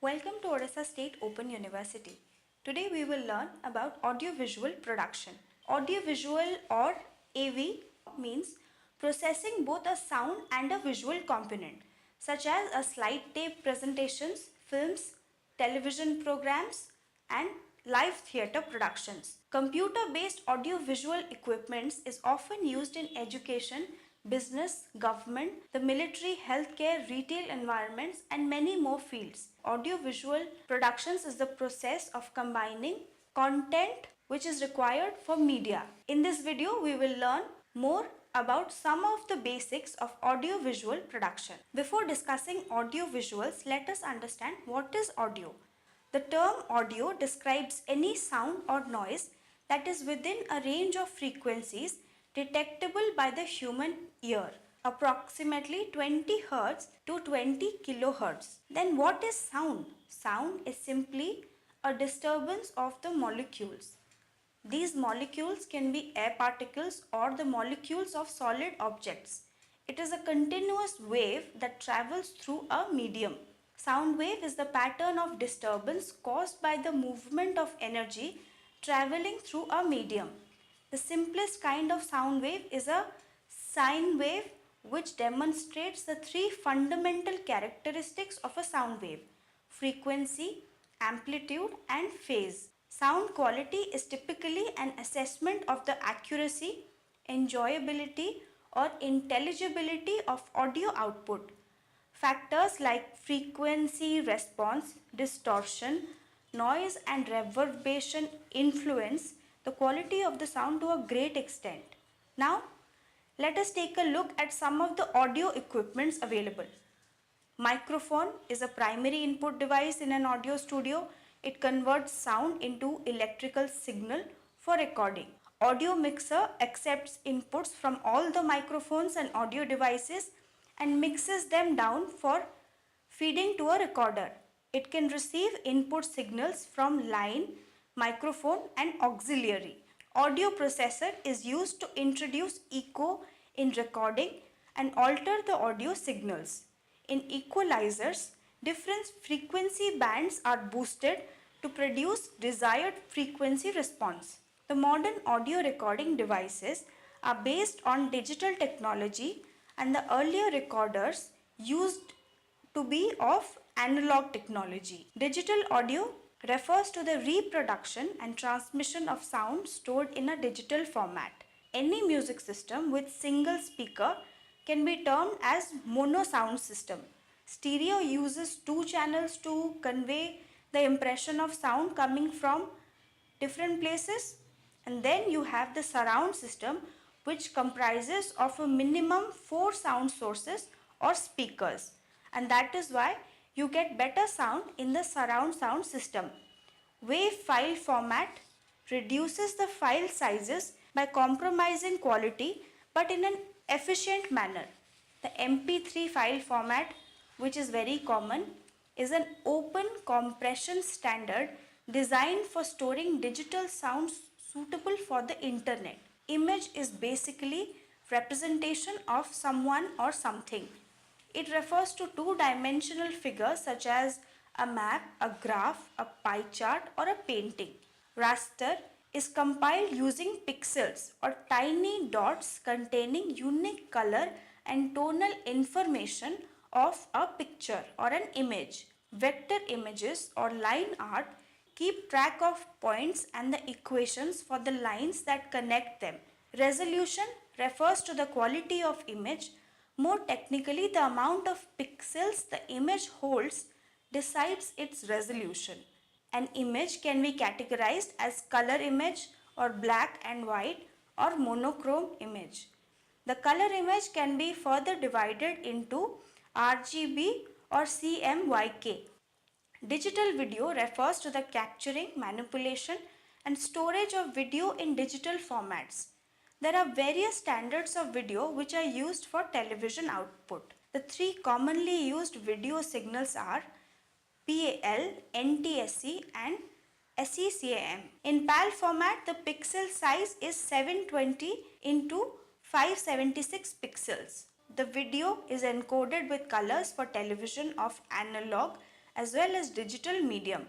Welcome to Odisha State Open University. Today we will learn about audiovisual production. Audiovisual or AV means processing both a sound and a visual component such as a slide tape presentations, films, television programs and live theatre productions. Computer-based audiovisual equipments is often used in education, business, government, the military, healthcare, retail environments, and many more fields. Audiovisual productions is the process of combining content which is required for media. In this video, we will learn more about some of the basics of audiovisual production. Before discussing audiovisuals, let us understand what is audio. The term audio describes any sound or noise that is within a range of frequencies detectable by the human ear, approximately 20 Hz to 20 kHz. Then what is sound? Sound is simply a disturbance of the molecules. These molecules can be air particles or the molecules of solid objects. It is a continuous wave that travels through a medium. Sound wave is the pattern of disturbance caused by the movement of energy traveling through a medium. The simplest kind of sound wave is a sine wave, which demonstrates the three fundamental characteristics of a sound wave: frequency, amplitude and phase. Sound quality is typically an assessment of the accuracy, enjoyability or intelligibility of audio output. Factors like frequency response, distortion, noise and reverberation influence the quality of the sound to a great extent. Now, let us take a look at some of the audio equipments available. Microphone is a primary input device in an audio studio. It converts sound into electrical signal for recording. Audio mixer accepts inputs from all the microphones and audio devices and mixes them down for feeding to a recorder. It can receive input signals from line, microphone and auxiliary. Audio processor is used to introduce echo in recording and alter the audio signals. In equalizers, different frequency bands are boosted to produce desired frequency response. The modern audio recording devices are based on digital technology and the earlier recorders used to be of analog technology. Digital audio refers to the reproduction and transmission of sound stored in a digital format. Any music system with single speaker can be termed as mono sound system. Stereo uses two channels to convey the impression of sound coming from different places. And then you have the surround system, which comprises of a minimum 4 sound sources or speakers, and that is why you get better sound in the surround sound system. WAV file format reduces the file sizes by compromising quality but in an efficient manner. The MP3 file format, which is very common, is an open compression standard designed for storing digital sounds suitable for the internet. Image is basically representation of someone or something. It refers to two-dimensional figures such as a map, a graph, a pie chart or a painting. Raster is compiled using pixels or tiny dots containing unique color and tonal information of a picture or an image. Vector images or line art keep track of points and the equations for the lines that connect them. Resolution refers to the quality of image. More technically, the amount of pixels the image holds decides its resolution. An image can be categorized as color image or black and white or monochrome image. The color image can be further divided into RGB or CMYK. Digital video refers to the capturing, manipulation and storage of video in digital formats. There are various standards of video which are used for television output. The three commonly used video signals are PAL, NTSC and SECAM. In PAL format, the pixel size is 720 into 576 pixels. The video is encoded with colors for television of analog as well as digital medium.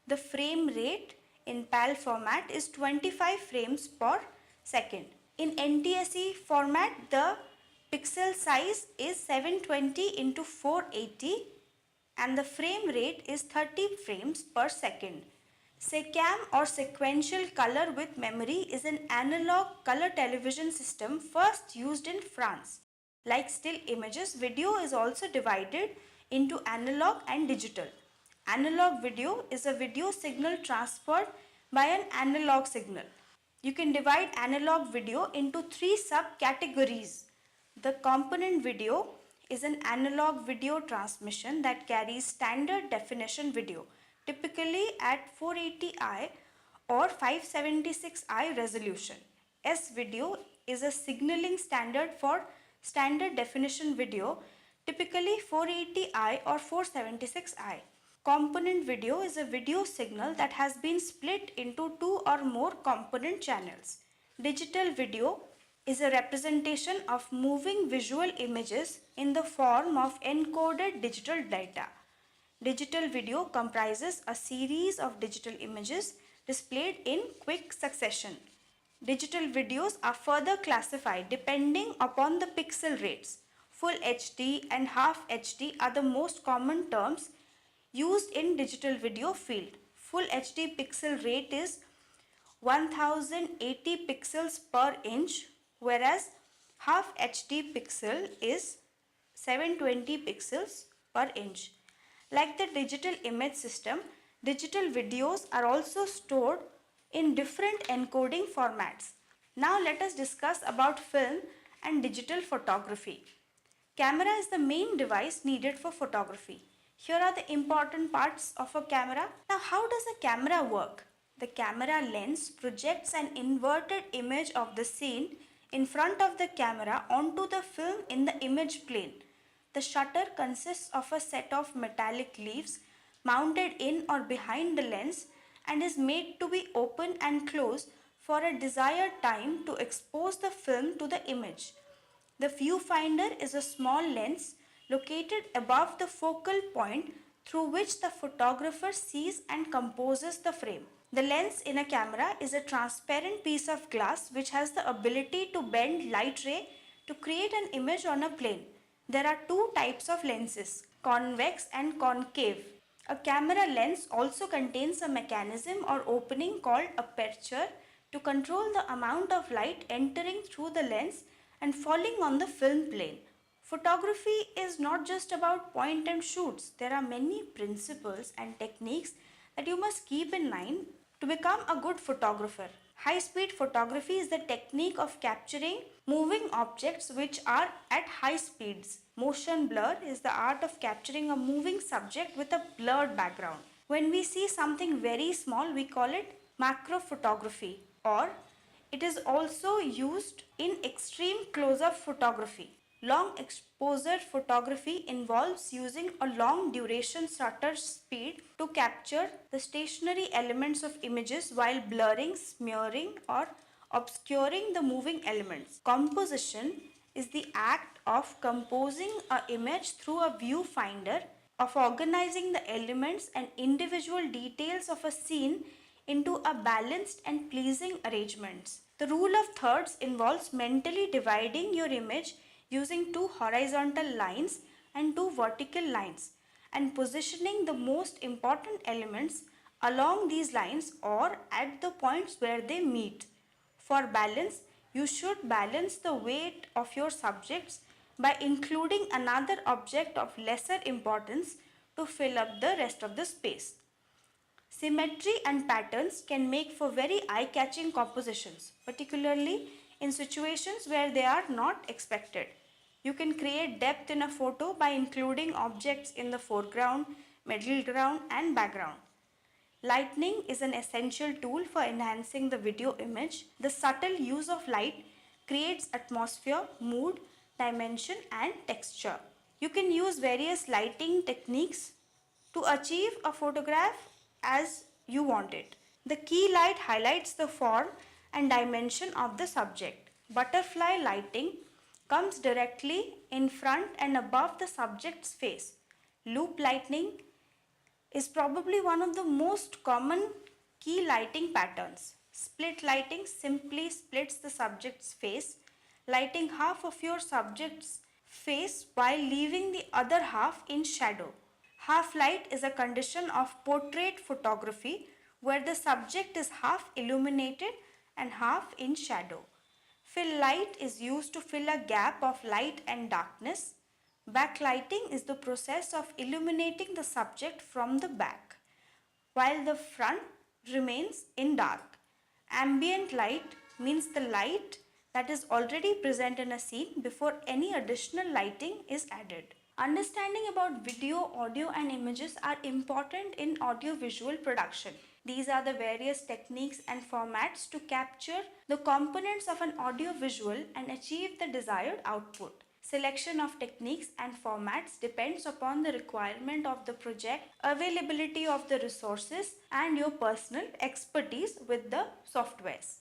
The frame rate in PAL format is 25 frames per second. In NTSC format, the pixel size is 720 into 480 and the frame rate is 30 frames per second. SECAM or sequential color with memory is an analog color television system first used in France. Like still images, video is also divided into analog and digital. Analog video is a video signal transferred by an analog signal. You can divide analog video into three subcategories. The component video is an analog video transmission that carries standard definition video, typically at 480i or 576i resolution. S-video is a signaling standard for standard definition video, typically 480i or 476i. Component video is a video signal that has been split into two or more component channels. Digital video is a representation of moving visual images in the form of encoded digital data. Digital video comprises a series of digital images displayed in quick succession. Digital videos are further classified depending upon the pixel rates. Full HD and half HD are the most common terms used in digital video field. Full HD pixel rate is 1080 pixels per inch, whereas half HD pixel is 720 pixels per inch. Like the digital image system, digital videos are also stored in different encoding formats. Now let us discuss about film and digital photography. Camera is the main device needed for photography. Here are the important parts of a camera. Now, how does a camera work? The camera lens projects an inverted image of the scene in front of the camera onto the film in the image plane. The shutter consists of a set of metallic leaves mounted in or behind the lens and is made to be open and closed for a desired time to expose the film to the image. The viewfinder is a small lens located above the focal point through which the photographer sees and composes the frame. The lens in a camera is a transparent piece of glass which has the ability to bend light ray to create an image on a plane. There are two types of lenses, convex and concave. A camera lens also contains a mechanism or opening called aperture to control the amount of light entering through the lens and falling on the film plane. Photography is not just about point and shoots. There are many principles and techniques that you must keep in mind to become a good photographer. High-speed photography is the technique of capturing moving objects which are at high speeds. Motion blur is the art of capturing a moving subject with a blurred background. When we see something very small, we call it macro photography, or it is also used in extreme close-up photography. Long exposure photography involves using a long duration shutter speed to capture the stationary elements of images while blurring, smearing or obscuring the moving elements. Composition is the act of composing an image through a viewfinder, of organizing the elements and individual details of a scene into a balanced and pleasing arrangements. The rule of thirds involves mentally dividing your image using two horizontal lines and two vertical lines and positioning the most important elements along these lines or at the points where they meet. For balance, you should balance the weight of your subjects by including another object of lesser importance to fill up the rest of the space. Symmetry and patterns can make for very eye-catching compositions, particularly in situations where they are not expected. You can create depth in a photo by including objects in the foreground, middle ground and background. Lighting is an essential tool for enhancing the video image. The subtle use of light creates atmosphere, mood, dimension and texture. You can use various lighting techniques to achieve a photograph as you want it. The key light highlights the form and dimension of the subject. Butterfly lighting comes directly in front and above the subject's face. Loop lighting is probably one of the most common key lighting patterns. Split lighting simply splits the subject's face, lighting half of your subject's face while leaving the other half in shadow. Half light is a condition of portrait photography where the subject is half illuminated and half in shadow. Fill light is used to fill a gap of light and darkness. Backlighting is the process of illuminating the subject from the back, while the front remains in dark. Ambient light means the light that is already present in a scene before any additional lighting is added. Understanding about video, audio, and images are important in audiovisual production. These are the various techniques and formats to capture the components of an audiovisual and achieve the desired output. Selection of techniques and formats depends upon the requirement of the project, availability of the resources, and your personal expertise with the softwares.